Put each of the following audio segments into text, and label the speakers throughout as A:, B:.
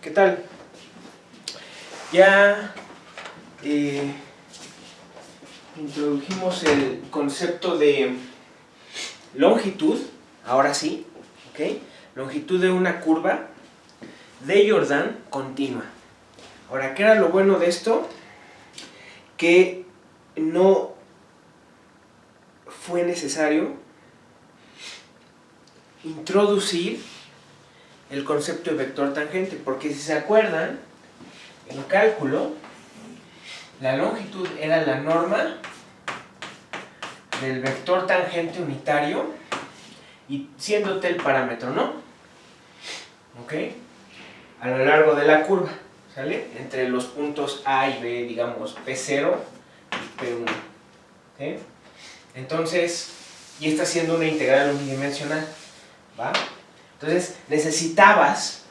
A: ¿Qué tal? Ya introdujimos el concepto de longitud, ahora sí, ¿ok? Longitud de una curva de Jordan continua. Ahora, ¿qué era lo bueno de esto? Que no fue necesario introducir el concepto de vector tangente, porque si se acuerdan, en cálculo, la longitud era la norma del vector tangente unitario y siendo t el parámetro, ¿no? ¿Ok? A lo largo de la curva, ¿sale? Entre los puntos A y B, digamos, P0 y P1. ¿Ok? Entonces, y está siendo una integral unidimensional, ¿va? Entonces, necesitabas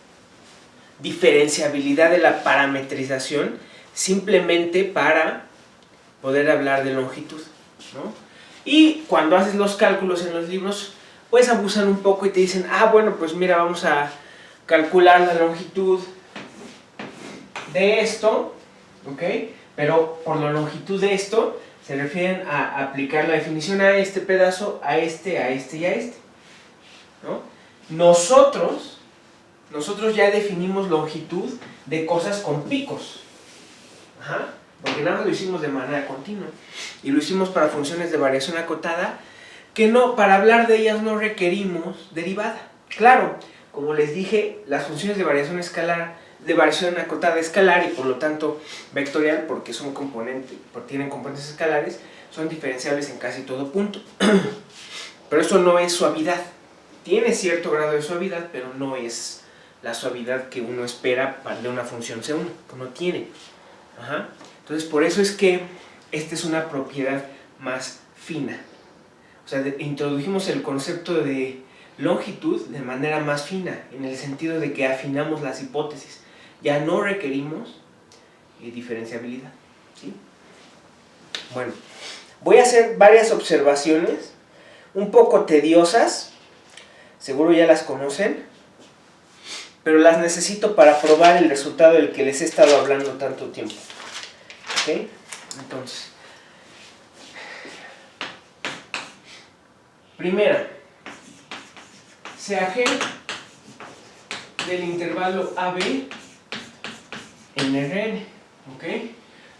A: diferenciabilidad de la parametrización simplemente para poder hablar de longitud, ¿no? Y cuando haces los cálculos en los libros, pues abusan un poco y te dicen, bueno, pues mira, vamos a calcular la longitud de esto, ¿ok? Pero por la longitud de esto se refieren a aplicar la definición a este pedazo, a este y a este, ¿no? Nosotros ya definimos longitud de cosas con picos. Ajá. Porque nada más lo hicimos de manera continua. Y lo hicimos para funciones de variación acotada, que no, para hablar de ellas no requerimos derivada. Claro, como les dije, las funciones de variación escalar, de variación acotada escalar y por lo tanto vectorial, porque son tienen componentes escalares, son diferenciables en casi todo punto. Pero eso no es suavidad. Tiene cierto grado de suavidad, pero no es la suavidad que uno espera de una función C1, que uno tiene. Ajá. Entonces, por eso es que esta es una propiedad más fina. O sea, introdujimos el concepto de longitud de manera más fina, en el sentido de que afinamos las hipótesis. Ya no requerimos diferenciabilidad, ¿sí? Bueno, voy a hacer varias observaciones, un poco tediosas, seguro ya las conocen, pero las necesito para probar el resultado del que les he estado hablando tanto tiempo. ¿Ok? Entonces, primera, CAG del intervalo AB en Rn, ¿ok?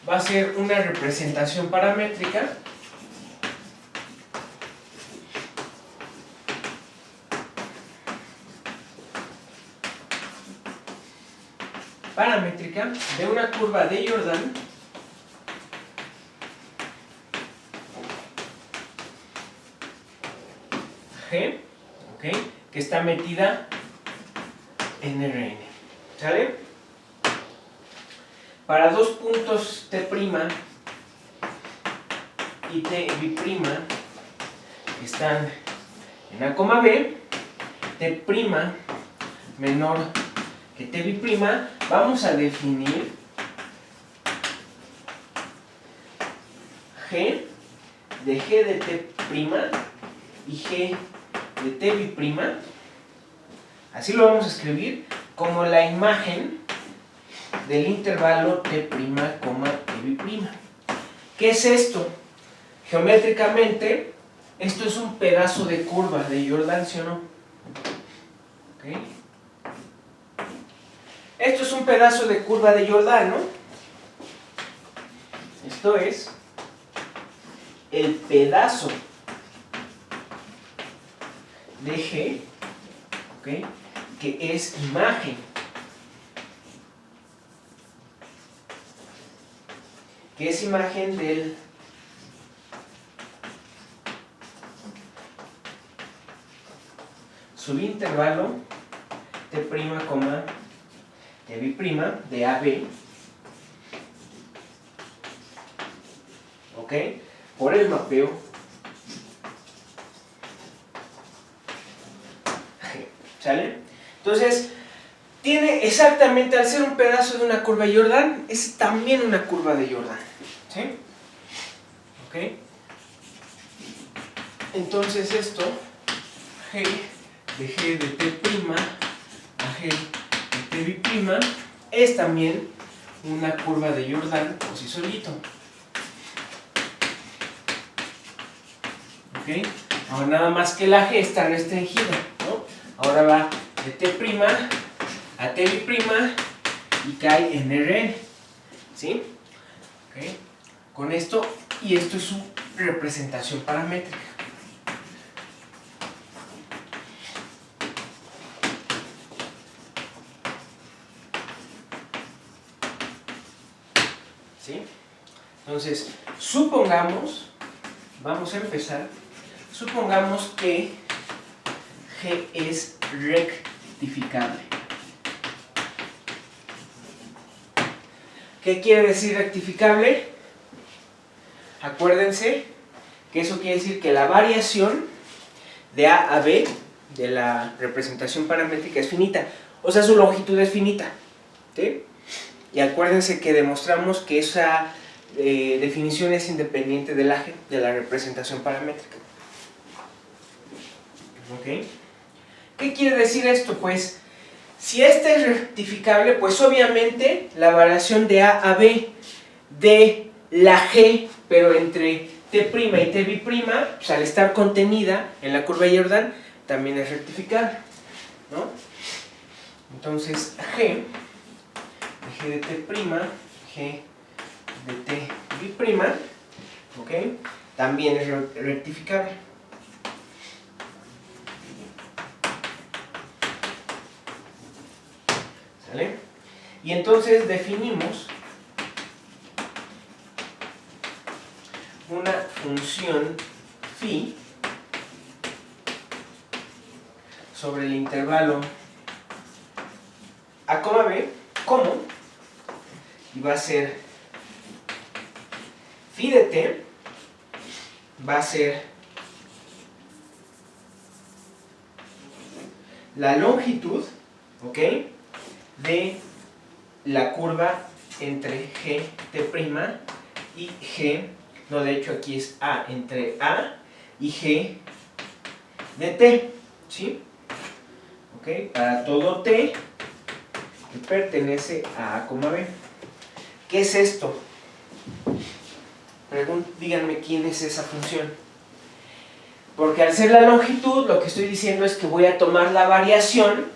A: Va a ser una representación paramétrica de una curva de Jordan G, ¿ok? Que está metida en Rn, ¿sale? Para dos puntos T' y T', que están en A, B, T' menor que T', vamos a definir G de T' y G de T', así lo vamos a escribir como la imagen del intervalo T', T'. ¿Qué es esto? Geométricamente, esto es un pedazo de curva de Jordan, ¿sí o no? ¿Okay? Esto es un pedazo de curva de Jordan, ¿no? Esto es el pedazo de G, ¿okay? Que es imagen del subintervalo T', T', de AB, ¿ok? Por el mapeo G, ¿sale? Entonces, tiene exactamente, al ser un pedazo de una curva de Jordan, es también una curva de Jordan, ¿sí? ¿Ok? Entonces esto, G de T' a G T' es también una curva de Jordan por sí solito. ¿Ok? Ahora nada más que la G está restringida, ¿no? Ahora va de T' a T' y cae en Rn. ¿Sí? ¿Ok? Con esto, y esto es su representación paramétrica. ¿Sí? Entonces, supongamos, vamos a empezar, supongamos que G es rectificable. ¿Qué quiere decir rectificable? Acuérdense que eso quiere decir que la variación de A a B de la representación paramétrica es finita, o sea, su longitud es finita. ¿Sí? Y acuérdense que demostramos que esa definición es independiente del AG, de la representación paramétrica. ¿Ok? ¿Qué quiere decir esto? Pues, si este es rectificable, pues obviamente la variación de A a B de la G, pero entre T' y T', pues al estar contenida en la curva de Jordan, también es rectificable, ¿no? Entonces, G de T', G de T', ¿ok? También es rectificable. ¿Sale? Y entonces definimos una función phi sobre el intervalo a, b, como, y va a ser phi de t, va a ser la longitud, ¿ok?, de la curva entre G, T' y G, no, de hecho aquí es A entre A y G de T, ¿sí? ¿Ok? Para todo T que pertenece a A, B. ¿Qué es esto? Díganme quién es esa función. Porque al ser la longitud, lo que estoy diciendo es que voy a tomar la variación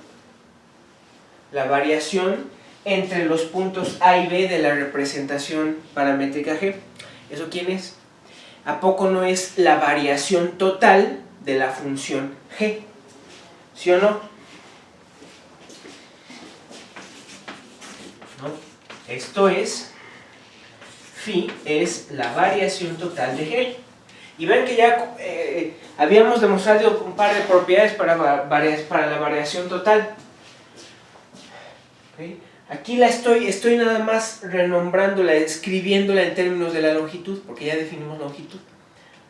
A: entre los puntos A y B de la representación paramétrica G. ¿Eso quién es? ¿A poco no es la variación total de la función G? ¿Sí o no? ¿No? Esto es, phi es la variación total de G. Y ven que ya habíamos demostrado un par de propiedades para la variación total. ¿Okay? Aquí la estoy nada más renombrándola, escribiéndola en términos de la longitud, porque ya definimos longitud.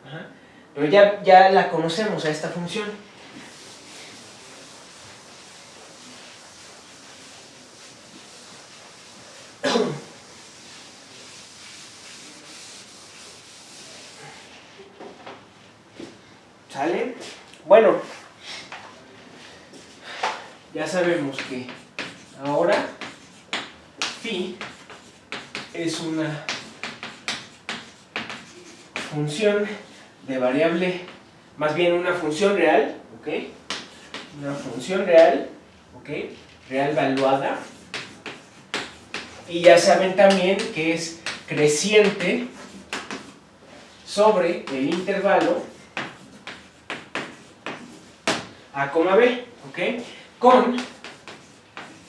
A: Ajá. Pero ya la conocemos a esta función. ¿Sale? Bueno, ya sabemos que ahora phi es una función de variable, más bien una función real, ¿ok? Una función real, ¿ok? Real valuada. Y ya saben también que es creciente sobre el intervalo A, B, ¿ok? Con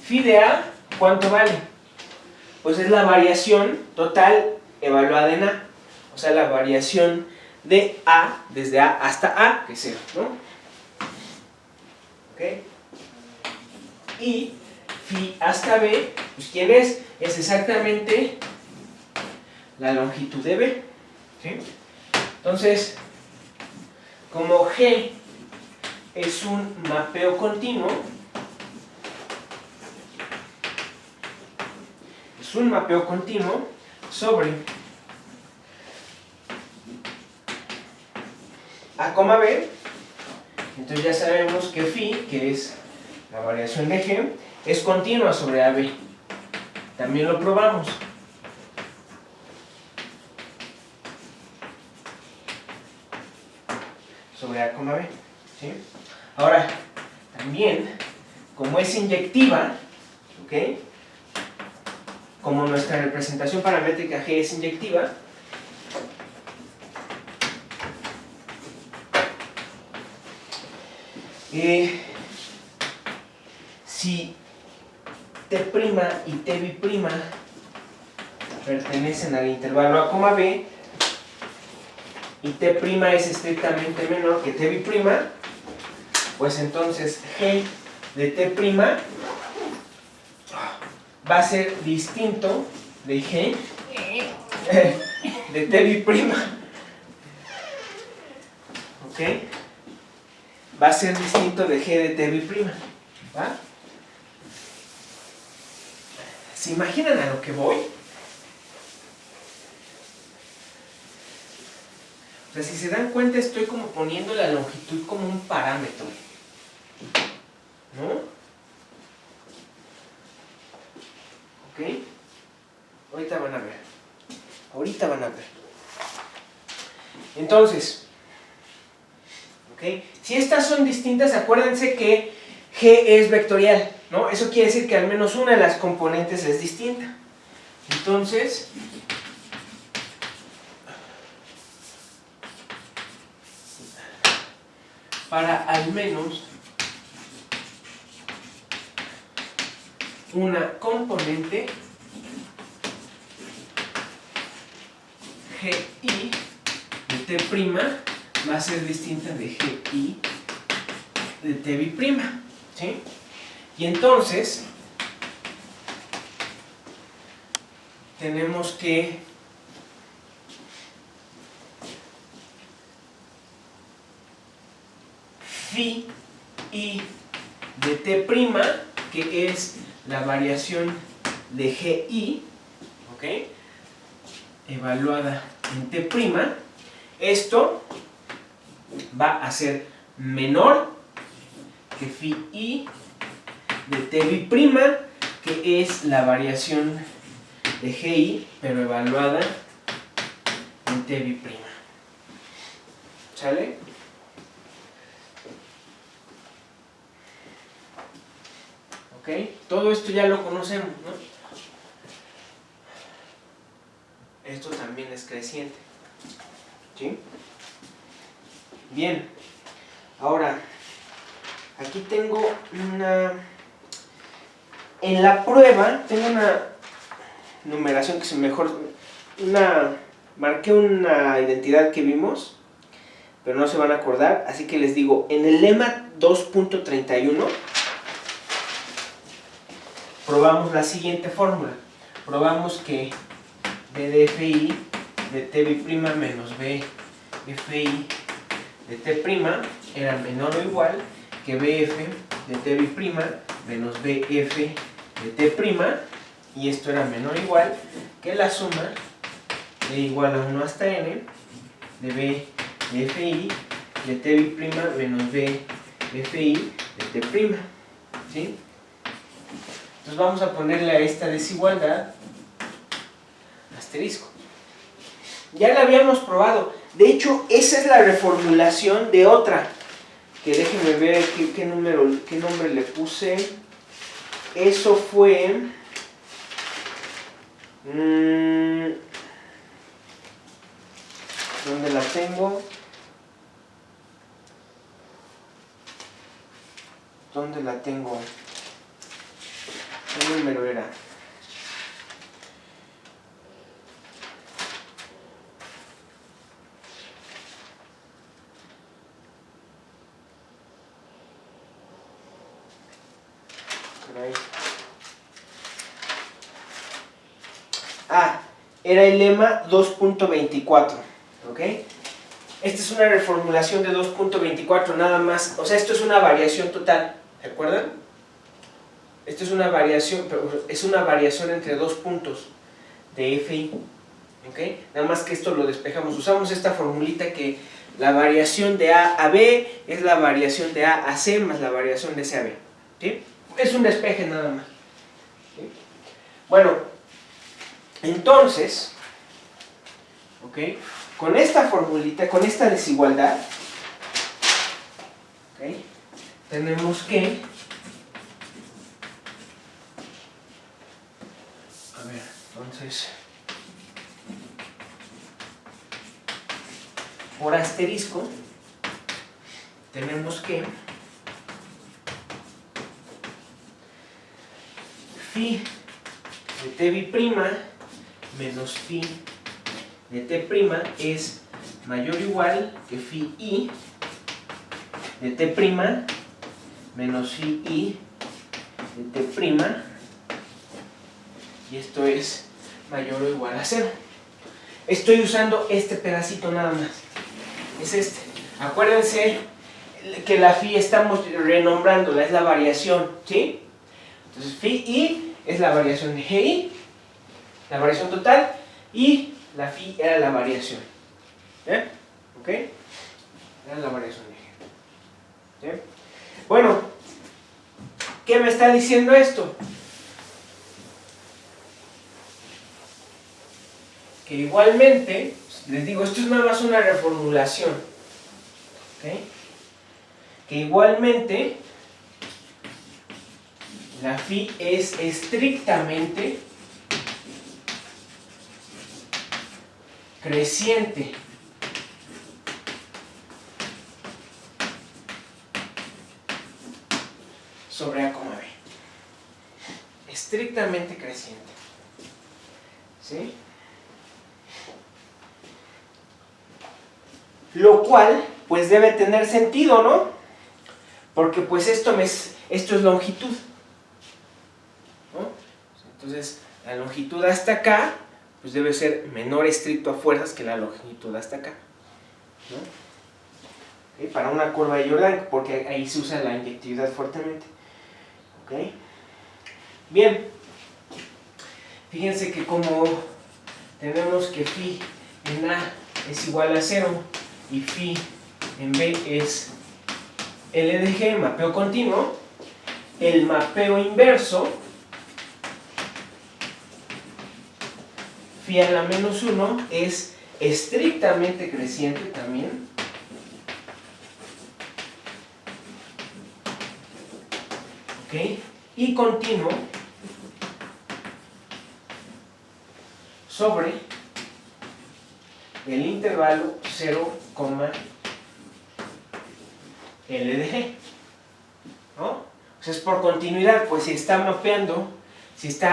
A: phi de A, ¿cuánto vale? Pues es la variación total evaluada en A. O sea, la variación de A, desde A hasta A, que es 0, ¿no? ¿Ok? Y phi hasta B, pues ¿quién es? Es exactamente la longitud de B. ¿Sí? Entonces, como G es un mapeo continuo, sobre A, B, entonces ya sabemos que phi, que es la variación de G, es continua sobre AB. También lo probamos. Sobre A, B. ¿Sí? Ahora, también, como es inyectiva, ¿ok? Como nuestra representación paramétrica G es inyectiva, si T' y T' pertenecen al intervalo A, B, y T' es estrictamente menor que T', pues entonces G de T' va a ser distinto de G de T'. ¿Ok? Va a ser distinto de G de T'. ¿Va? ¿Se imaginan a lo que voy? O sea, si se dan cuenta, estoy como poniendo la longitud como un parámetro, ¿no? ¿Ok? Ahorita van a ver. Ahorita van a ver. Entonces, ¿ok? Si estas son distintas, acuérdense que G es vectorial, ¿no? Eso quiere decir que al menos una de las componentes es distinta. Entonces, para al menos una componente GI de T' va a ser distinta de GI de T', ¿sí? Y entonces tenemos que phi i de T', que es la variación de GI, ¿ok? Evaluada en T', esto va a ser menor que phi i de T', que es la variación de GI, pero evaluada en T'. ¿Sale? ¿Ok? Todo esto ya lo conocemos, ¿no? Esto también es creciente. ¿Sí? Bien. Ahora, aquí tengo una... En la prueba tengo una numeración que se mejor... Marqué una identidad que vimos, pero no se van a acordar, así que les digo, en el lema 2.31 probamos la siguiente fórmula. Probamos que B de FI de T' menos B FI de T' era menor o igual que BF de T' menos BF de T', y esto era menor o igual que la suma de igual a 1 hasta n de B de FI de T' menos B FI de T'. ¿Sí? Entonces vamos a ponerle a esta desigualdad asterisco. Ya la habíamos probado. De hecho, esa es la reformulación de otra. Que déjenme ver qué nombre le puse. Eso fue... ¿dónde la tengo? ¿Dónde la tengo? ¿Qué número era? Era el lema 2.24, ¿ok? Esta es una reformulación de 2.24 nada más, o sea, esto es una variación total, ¿se acuerdan? Esto es una variación, pero es una variación entre dos puntos de FI, ¿ok? Nada más que esto lo despejamos, usamos esta formulita que la variación de A a B es la variación de A a C más la variación de C a B, ¿sí? Es un despeje nada más. ¿Sí? Bueno, entonces, ¿ok? Con esta formulita, con esta desigualdad, ¿ok? Tenemos que, a ver, entonces, por asterisco, tenemos que phi de t bi' menos phi de t' es mayor o igual que phi i de t' menos phi i de t', y esto es mayor o igual a 0. Estoy usando este pedacito nada más, es este. Acuérdense que la phi estamos renombrándola, es la variación, ¿sí? Entonces phi i es la variación de gi, la variación total, y la phi era la variación. ¿Eh? ¿Ok? Era la variación de gi. ¿Sí? Bueno, ¿qué me está diciendo esto? Que igualmente, les digo, esto es nada más una reformulación. ¿Ok? Que igualmente la phi es estrictamente creciente. Sobre A, B. Estrictamente creciente. ¿Sí? Lo cual, pues debe tener sentido, ¿no? Porque pues esto es longitud, ¿no? Entonces, la longitud hasta acá, pues debe ser menor estricto a fuerzas que la longitud hasta acá, ¿no? ¿Okay? Para una curva de Jordan, porque ahí se usa la inyectividad fuertemente. ¿Okay? Bien, fíjense que como tenemos que phi en A es igual a 0 y phi en B es L de G, mapeo continuo, el mapeo inverso, phi a la menos 1, es estrictamente creciente también. ¿Ok? Y continuo sobre el intervalo 0, L de G, ¿no? O sea, es por continuidad, pues si está mapeando, si está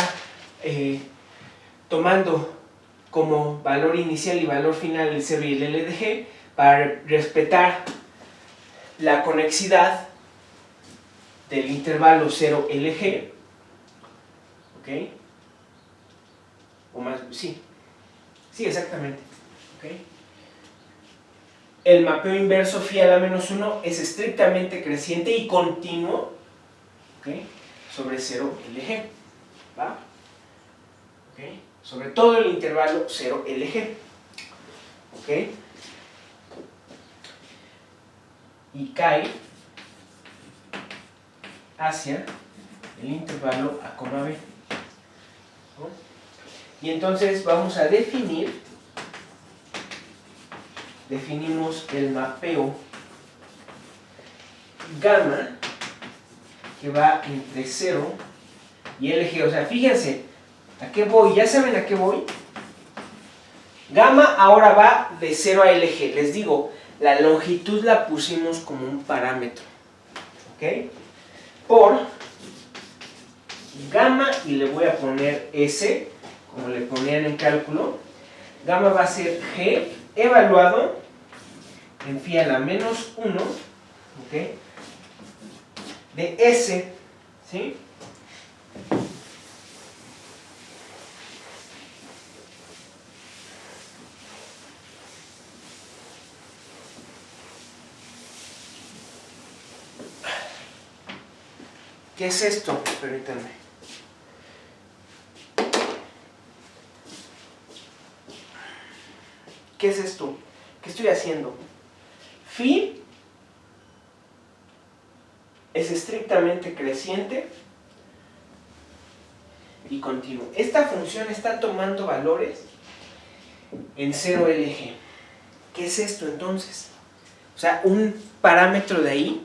A: tomando como valor inicial y valor final el 0 y el L de G, para respetar la conexidad del intervalo 0 LG, ¿ok? O más, sí, exactamente, ¿ok? El mapeo inverso phi a la menos 1 es estrictamente creciente y continuo, ¿ok? Sobre 0 LG, ¿va? ¿Ok? Sobre todo el intervalo 0 LG, ¿ok? Y cae hacia el intervalo A, B, ¿no? Y entonces vamos a definimos el mapeo gamma, que va entre 0 y LG. O sea, fíjense, ¿a qué voy? ¿Ya saben a qué voy? Gamma ahora va de 0 a LG. Les digo, la longitud la pusimos como un parámetro, ¿ok? Por gamma, y le voy a poner S, como le ponían en cálculo. Gamma va a ser G evaluado en phi a la menos 1, ¿ok? De S, ¿sí? ¿Qué es esto? Permítanme. ¿Qué es esto? ¿Qué estoy haciendo? Phi es estrictamente creciente y continuo. Esta función está tomando valores en 0LG. ¿Qué es esto entonces? O sea, un parámetro de ahí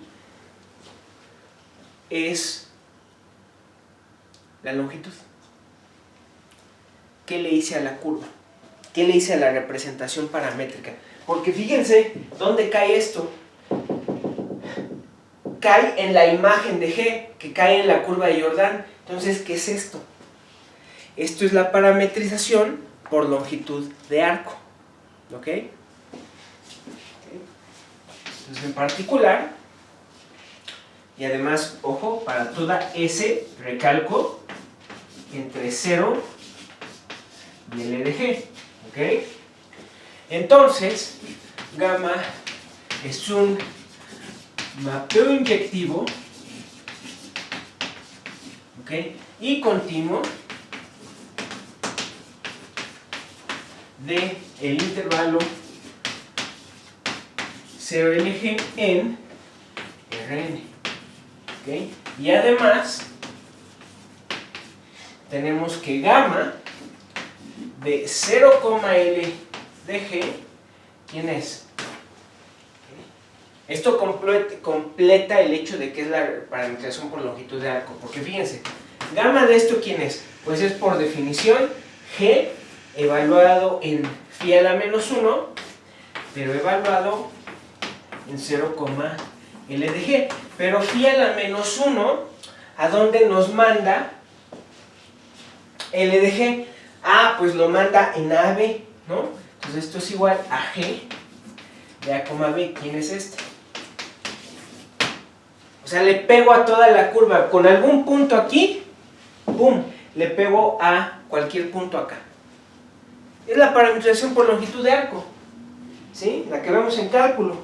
A: es la longitud. ¿Qué le hice a la curva? ¿Qué le hice a la representación paramétrica? Porque fíjense, ¿dónde cae esto? Cae en la imagen de G, que cae en la curva de Jordan. Entonces, ¿qué es esto? Esto es la parametrización por longitud de arco. ¿Ok? Entonces, en particular, y además, ojo, para toda S, recalco, entre 0 y L de G. ¿Ok? Entonces, gamma es un mapeo inyectivo, ¿ok? Y continuo de el intervalo 0LG en Rn. ¿Ok? Y además tenemos que gamma de 0,L de G, ¿quién es? Esto completa el hecho de que es la parametrización por longitud de arco, porque fíjense, gamma de esto ¿quién es? Pues es por definición G evaluado en phi a la menos 1, pero evaluado en 0,L de G. Pero phi a la menos 1, ¿a dónde nos manda L de G? Ah, pues lo manda en AB, ¿no? Entonces esto es igual a G de A, B. ¿Quién es este? O sea, le pego a toda la curva. Con algún punto aquí, ¡pum!, le pego a cualquier punto acá. Es la parametrización por longitud de arco, ¿sí? La que vemos en cálculo.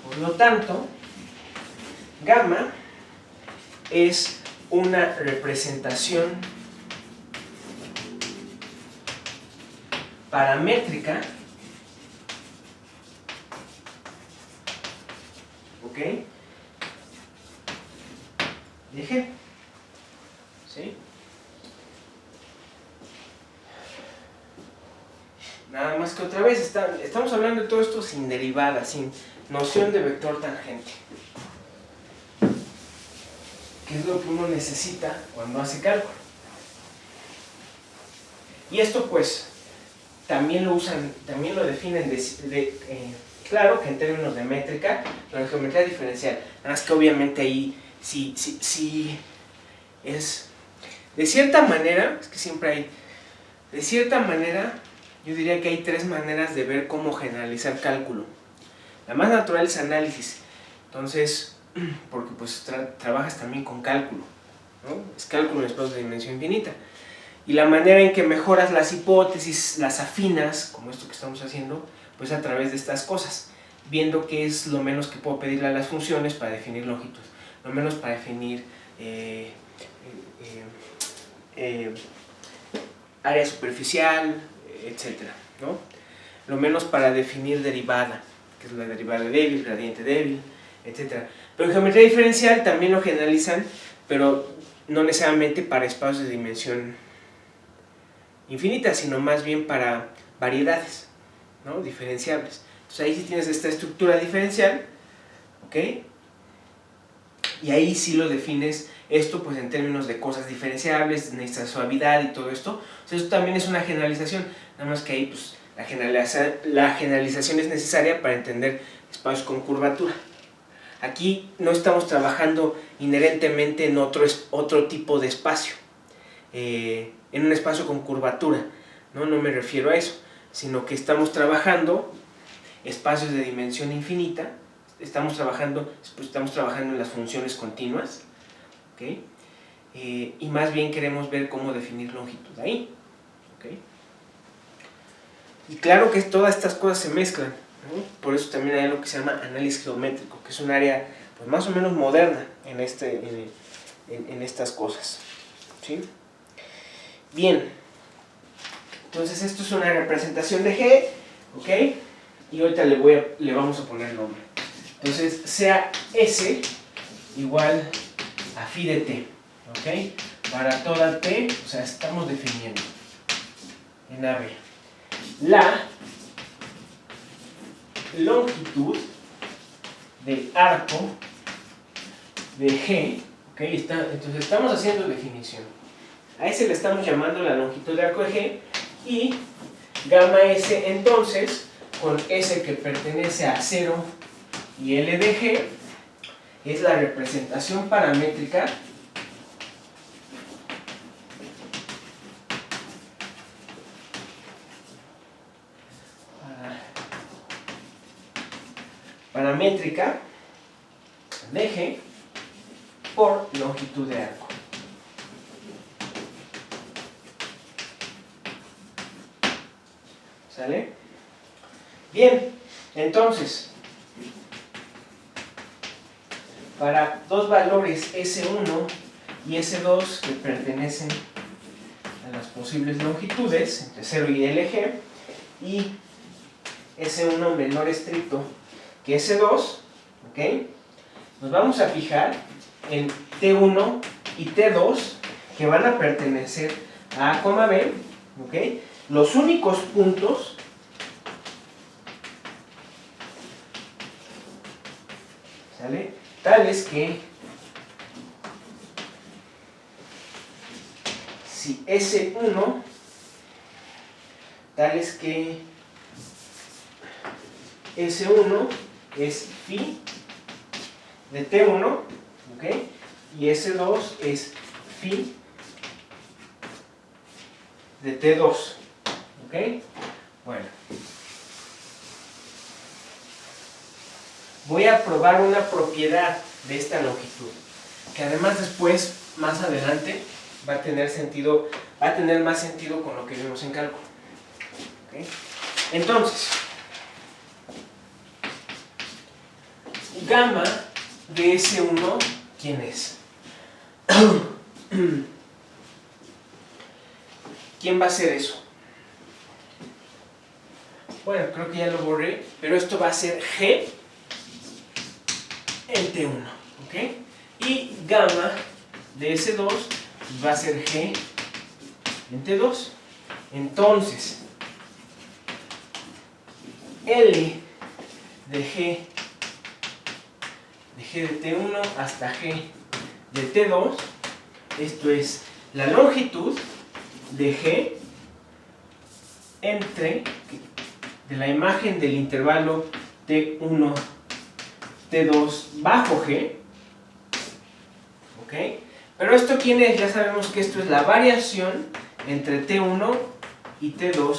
A: Por lo tanto, gamma es una representación paramétrica, ¿ok?, de G, ¿sí? Nada más que otra vez, estamos hablando de todo esto sin derivada, sin noción de vector tangente, que es lo que uno necesita cuando hace cálculo. Y esto pues también lo usan, también lo definen claro que en términos de métrica, pero en geometría diferencial. Nada más que obviamente ahí sí es, de cierta manera, es que siempre hay, de cierta manera, yo diría que hay tres maneras de ver cómo generalizar cálculo. La más natural es análisis, entonces, porque pues trabajas también con cálculo, ¿no? Es cálculo en espacios de dimensión infinita. Y la manera en que mejoras las hipótesis, las afinas, como esto que estamos haciendo, pues a través de estas cosas, viendo qué es lo menos que puedo pedirle a las funciones para definir longitud, lo menos para definir área superficial, etcétera, ¿no? Lo menos para definir derivada, que es la derivada débil, gradiente débil, etcétera. Pero en geometría diferencial también lo generalizan, pero no necesariamente para espacios de dimensión infinita, sino más bien para variedades, ¿no?, diferenciables. Entonces ahí sí tienes esta estructura diferencial, ¿ok? Y ahí sí lo defines esto pues en términos de cosas diferenciables, necesitas suavidad y todo esto. O sea, esto también es una generalización, nada más que ahí pues la generalización es necesaria para entender espacios con curvatura. Aquí no estamos trabajando inherentemente en otro tipo de espacio, en un espacio con curvatura, no me refiero a eso, sino que estamos trabajando espacios de dimensión infinita, estamos trabajando en las funciones continuas, ¿okay? Y más bien queremos ver cómo definir longitud ahí, ¿okay? Y claro que todas estas cosas se mezclan, ¿no? Por eso también hay algo que se llama análisis geométrico, que es un área pues, más o menos moderna en estas cosas, ¿sí? Bien, entonces esto es una representación de G, ¿ok? Y ahorita le vamos a poner nombre. Entonces sea S igual a phi de t, ¿ok? para toda T, o sea, estamos definiendo en AB la longitud del arco de G, ¿ok? Entonces estamos haciendo definición. A ese le estamos llamando la longitud de arco de G, y gamma S entonces, con S que pertenece a 0 y L de G, es la representación paramétrica de G por longitud de arco. ¿Sale? Bien, entonces, para dos valores S1 y S2 que pertenecen a las posibles longitudes, entre 0 y LG, y S1 menor estricto que S2, ¿ok? Nos vamos a fijar en T1 y T2 que van a pertenecer a A, B, ¿ok? Los únicos puntos ¿sale? Tales que si S1 tales que S1 es phi de T1, ¿ok? Y S2 es phi de T2, ¿ok? Bueno, voy a probar una propiedad de esta longitud, que además después, más adelante, va a tener más sentido con lo que vimos en cálculo, ¿ok? Entonces, gamma de S1, ¿quién es? ¿Quién va a ser eso? Bueno, creo que ya lo borré, pero esto va a ser G en T1, ¿ok? Y gamma de S2 va a ser G en T2. Entonces, L de G de T1 hasta G de T2, esto es la longitud de G entre de la imagen del intervalo T1, T2 bajo G, ¿ok? Pero esto ¿quién es? Ya sabemos que esto es la variación entre T1 y T2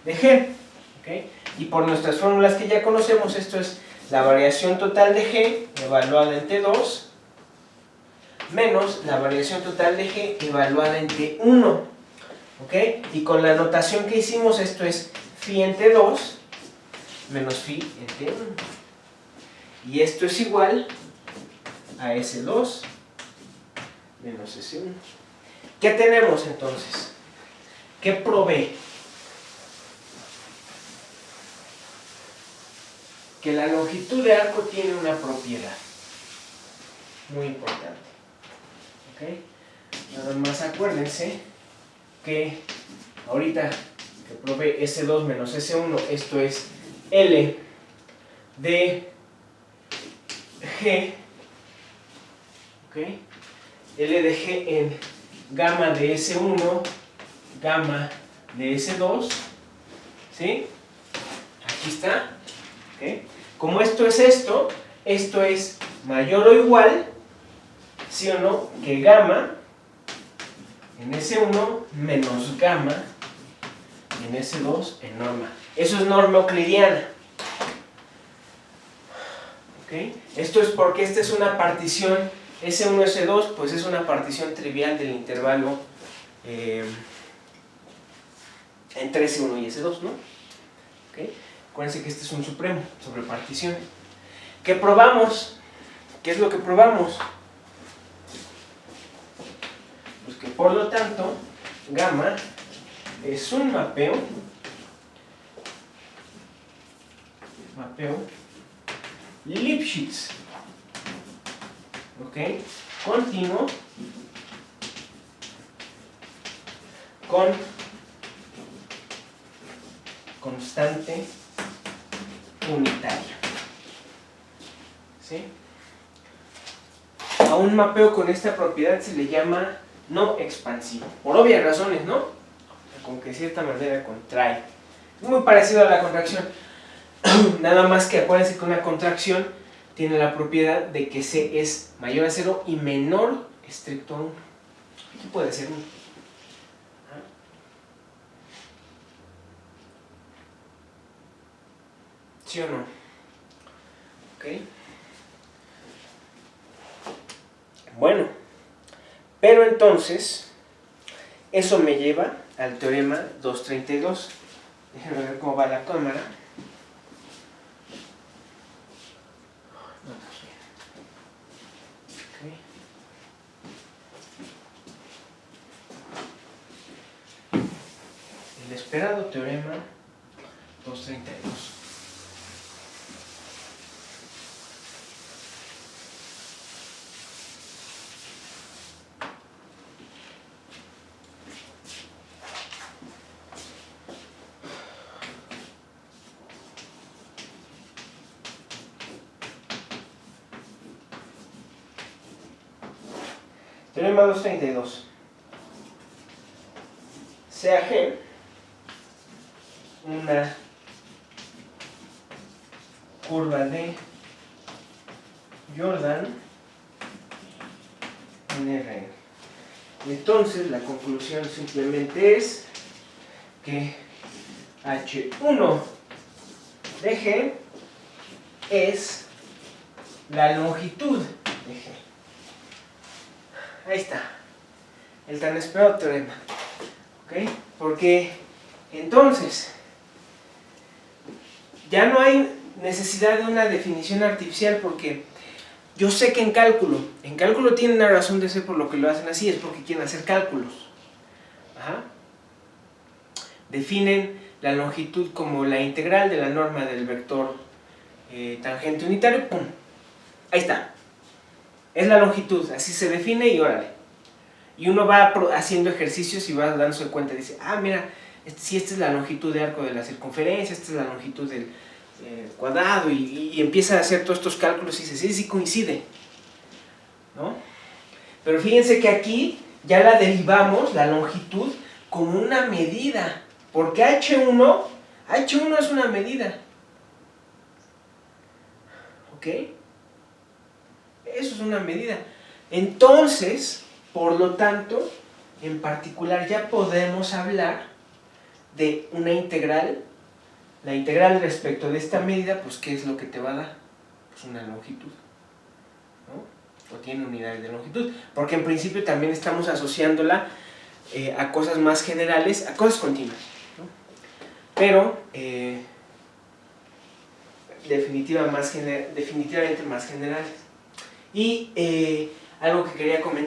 A: de G, ¿ok? Y por nuestras fórmulas que ya conocemos, esto es la variación total de G evaluada en T2 menos la variación total de G evaluada en T1, ¿ok? Y con la notación que hicimos, esto es phi en T2 menos phi en T1. Y esto es igual a S2 menos S1. ¿Qué tenemos entonces? ¿Qué probé? Que la longitud de arco tiene una propiedad muy importante, ¿ok? Nada más acuérdense que ahorita que probé S2 menos S1, esto es L de G, ¿ok? L de G en gamma de S1, gamma de S2, ¿sí? Aquí está, ¿ok? Como esto es mayor o igual, ¿sí o no?, que gamma en S1 menos gamma en S2 en norma. Eso es norma euclidiana. ¿Okay? Esto es porque esta es una partición, S1, S2, pues es una partición trivial del intervalo entre S1 y S2, ¿no? ¿Okay? Acuérdense que este es un supremo sobre particiones. ¿Qué probamos? ¿Qué es lo que probamos? Pues que por lo tanto, gamma es un mapeo Lipschitz, ¿ok? Continuo con constante unitaria. ¿Sí? A un mapeo con esta propiedad se le llama no expansivo. Por obvias razones, ¿no? Como que de cierta manera contrae. Es muy parecido a la contracción. Nada más que acuérdense que una contracción tiene la propiedad de que C es mayor a 0 y menor estricto a 1. Aquí puede ser 1. ¿Sí o no? ¿Ok? Bueno, pero entonces, eso me lleva al teorema 232. Déjenme ver cómo va la cámara. El esperado teorema 232. Teorema 232. Sea G una curva de Jordan en Rn. Entonces la conclusión simplemente es que H1 de G es la longitud de G. Ahí está, el tan esperado teorema. ¿Ok? Porque entonces ya no hay necesidad de una definición artificial, porque yo sé que en cálculo tienen una razón de ser por lo que lo hacen así, es porque quieren hacer cálculos. Ajá. Definen la longitud como la integral de la norma del vector tangente unitario, ¡pum! Ahí está. Es la longitud, así se define y órale. Y uno va haciendo ejercicios y va dándose cuenta y dice, ah, mira, si esta es la longitud de arco de la circunferencia, esta es la longitud del cuadrado, y empieza a hacer todos estos cálculos y dice, sí, sí coincide, ¿no? Pero fíjense que aquí ya la derivamos, la longitud, como una medida, porque H1 es una medida, ¿ok? Eso es una medida. Entonces, por lo tanto, en particular ya podemos hablar de una integral. La integral respecto de esta medida, pues ¿qué es lo que te va a dar? Pues una longitud, ¿no? O tiene unidades de longitud, porque en principio también estamos asociándola a cosas más generales, a cosas continuas, ¿no? Pero definitivamente más generales. Y algo que quería comentar